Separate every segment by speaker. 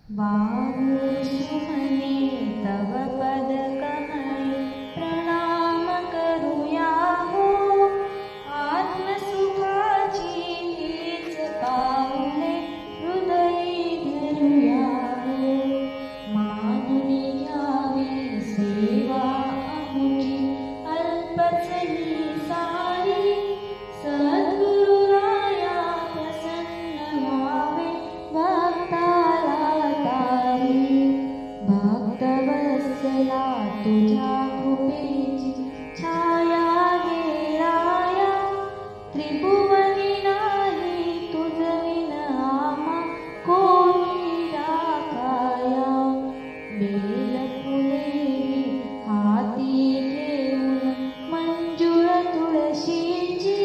Speaker 1: बाहु सुमने तव पद कमळे प्रणाम करूया हो आत्मसुखाची हीच पावले हृदयी धरूया हो मानवी घ्यावी सेवा आमुची अल्पच ही सारी सद्गुरुराया प्रसन्न व्हावे भक्ताला भक्तवत्सला तुझ्या कृपेची छाया गेराया त्रिभुवनी नाही तुझविन आम्हा कोणी राखाया बेलफुले हाती घेऊन मंजूळ तुळशीची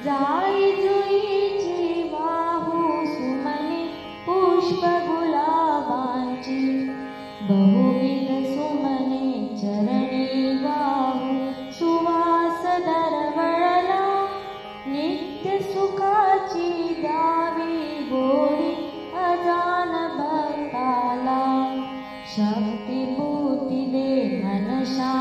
Speaker 1: जाई जुईची वाहू सुमने पुष्प गुलाबांची बहुविध सुमने चरणी वाहू सुवास दरवळला नित्य सुखाची द्यावी गोडी अजान भक्ताला शक्ती बुद्धी दे मन शांती